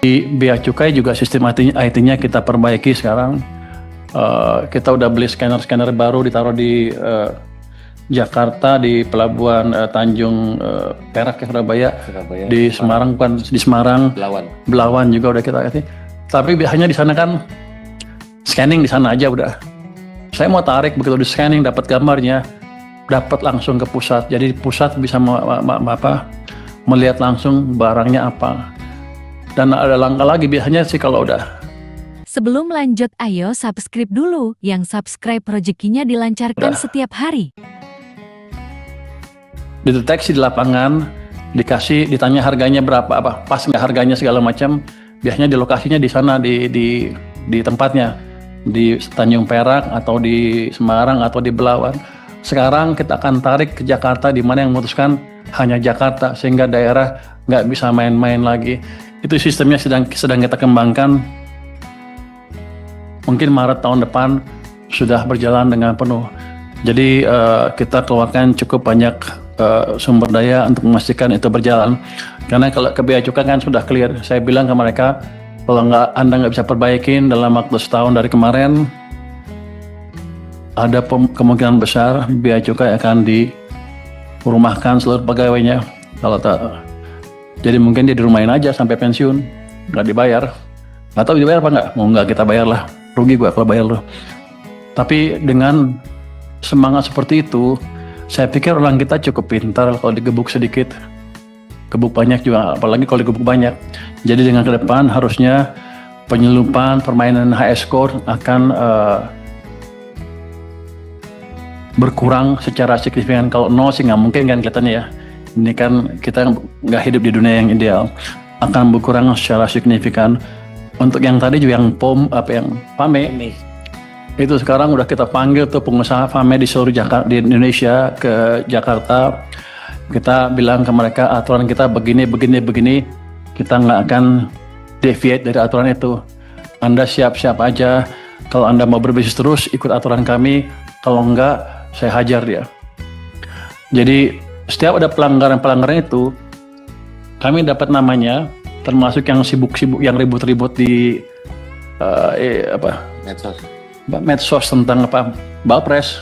Di Bea Cukai juga sistem IT-nya kita perbaiki sekarang. Kita udah beli scanner baru ditaruh di Jakarta, di Pelabuhan Tanjung Perak ya, Surabaya. Di Semarang bukan di Semarang. Belawan juga udah kita kasih. Tapi biasanya di sana kan scanning di sana aja udah. Saya mau tarik begitu di scanning dapat gambarnya, dapat langsung ke pusat. Jadi pusat bisa melihat langsung barangnya apa. Dan ada langkah lagi biasanya sih kalau udah. Sebelum lanjut, ayo subscribe dulu. Yang subscribe rezekinya dilancarkan setiap hari. Dideteksi di lapangan, ditanya harganya berapa, pas nggak harganya segala macam. Biasanya di lokasinya di sana di tempatnya, di Tanjung Perak atau di Semarang atau di Belawan. Sekarang kita akan tarik ke Jakarta, di mana yang memutuskan hanya Jakarta, sehingga daerah nggak bisa main-main lagi. Itu sistemnya sedang kita kembangkan. Mungkin Maret tahun depan sudah berjalan dengan penuh. Jadi kita keluarkan cukup banyak sumber daya untuk memastikan itu berjalan. Karena kalau ke Bea Cukai kan sudah clear. Saya bilang ke mereka, kalau Anda nggak bisa perbaikin dalam waktu setahun dari kemarin, ada kemungkinan besar Bea Cukai akan dirumahkan seluruh pegawainya. Kalau tak, jadi mungkin dia dirumahin aja sampai pensiun, nggak dibayar. Nggak tahu dibayar apa nggak? Mau nggak kita bayar lah. Rugi gua kalau bayar lo. Tapi dengan semangat seperti itu, saya pikir orang kita cukup pintar kalau digebuk sedikit. Gebuk banyak juga, apalagi kalau digebuk banyak. Jadi dengan ke depan harusnya penyelundupan permainan HS Code akan berkurang secara signifikan. Kalau nol sih nggak mungkin kan kelihatannya ya. Ini kan kita nggak hidup di dunia yang ideal. Akan berkurang secara signifikan. Untuk yang tadi juga yang PAME, itu sekarang udah kita panggil tuh pengusaha PAME di seluruh di Indonesia ke Jakarta. Kita bilang ke mereka aturan kita begini, kita nggak akan deviate dari aturan itu. Anda siap-siap aja, kalau Anda mau berbisnis terus ikut aturan kami, kalau enggak saya hajar dia. Jadi setiap ada pelanggaran itu, kami dapat namanya, termasuk yang sibuk-sibuk, yang ribut-ribut di medsos tentang Balpres.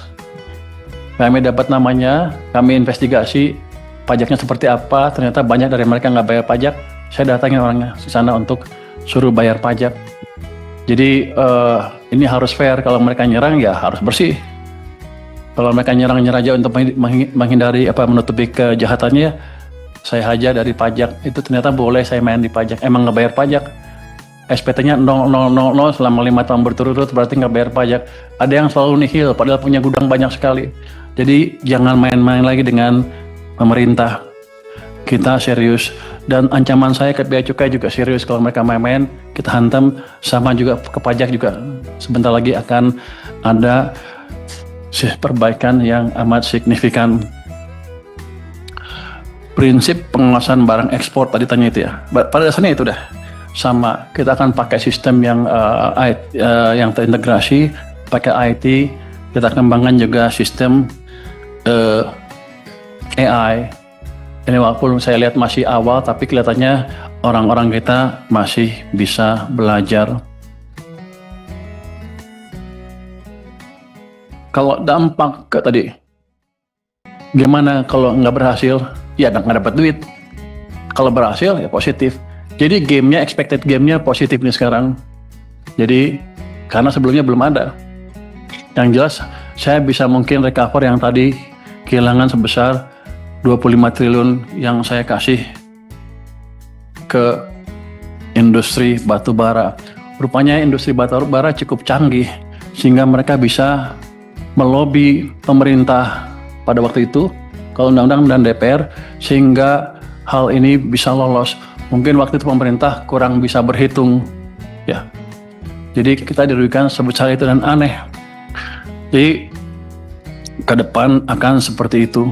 Kami dapat namanya, kami investigasi pajaknya seperti apa. Ternyata banyak dari mereka nggak bayar pajak. Saya datangin orangnya di sana untuk suruh bayar pajak. Jadi ini harus fair. Kalau mereka nyerang ya harus bersih. Kalau mereka nyerang aja untuk menghindari menutupi kejahatannya, saya hajar dari pajak. Itu ternyata boleh saya main di pajak. Emang nggak bayar pajak. SPT-nya 0000 selama 5 tahun berturut-turut, berarti nggak bayar pajak. Ada yang selalu nihil, padahal punya gudang banyak sekali. Jadi jangan main-main lagi dengan pemerintah. Kita serius. Dan ancaman saya ke Bea Cukai juga serius. Kalau mereka main-main, kita hantam. Sama juga ke pajak juga. Sebentar lagi akan ada perbaikan yang amat signifikan. Prinsip pengawasan barang ekspor tadi tanya itu ya. Pada dasarnya itu dah sama. Kita akan pakai sistem yang terintegrasi, pakai IT. Kita kembangkan juga sistem AI. Ini walaupun saya lihat masih awal, tapi kelihatannya orang-orang kita masih bisa belajar. Kalau dampak ke tadi, gimana kalau nggak berhasil? Ya nggak dapat duit. Kalau berhasil ya positif. Jadi gamenya, expected gamenya positif nih sekarang. Jadi karena sebelumnya belum ada. Yang jelas saya bisa mungkin recover yang tadi kehilangan sebesar 25 triliun yang saya kasih ke industri batu bara. Rupanya industri batu bara cukup canggih sehingga mereka bisa melobi pemerintah pada waktu itu, kalau undang-undang dan DPR, sehingga hal ini bisa lolos. Mungkin waktu itu pemerintah kurang bisa berhitung, ya. Jadi kita dirugikan sebesar itu dan aneh. Jadi ke depan akan seperti itu.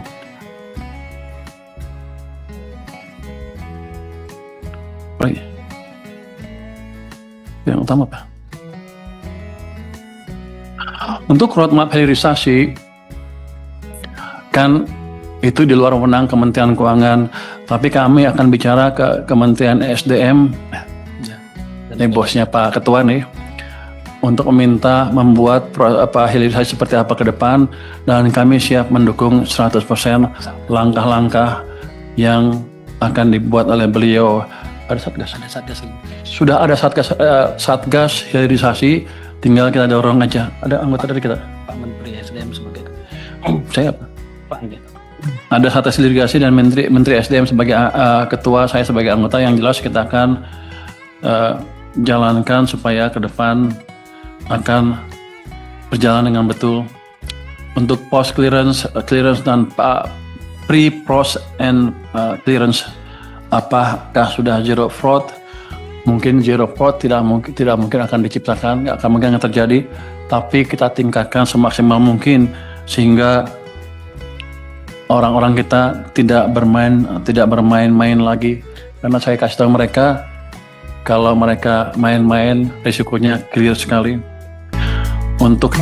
Yang utama apa? Untuk roadmap hilirisasi kan itu di luar wewenang Kementerian Keuangan, tapi kami akan bicara ke Kementerian SDM ini bosnya Pak Ketua nih, untuk meminta membuat hilirisasi seperti apa ke depan, dan kami siap mendukung 100% langkah-langkah yang akan dibuat oleh beliau. Ada satgas. Sudah ada satgas hilirisasi, tinggal kita dorong aja. Ada anggota dari kita. Pak Menteri SDM sebagai Saya Pak gitu. ada satgas hilirisasi dan Menteri SDM sebagai ketua, saya sebagai anggota. Yang jelas kita akan jalankan supaya ke depan akan berjalan dengan betul. Untuk post clearance dan pre-post and clearance, apakah sudah zero fraud? Mungkin zero fraud tidak mungkin akan diciptakan, nggak akan mungkin terjadi, tapi kita tingkatkan semaksimal mungkin sehingga orang-orang kita tidak bermain-main lagi. Karena saya kasih tahu mereka, kalau mereka main-main risikonya clear sekali. Untuk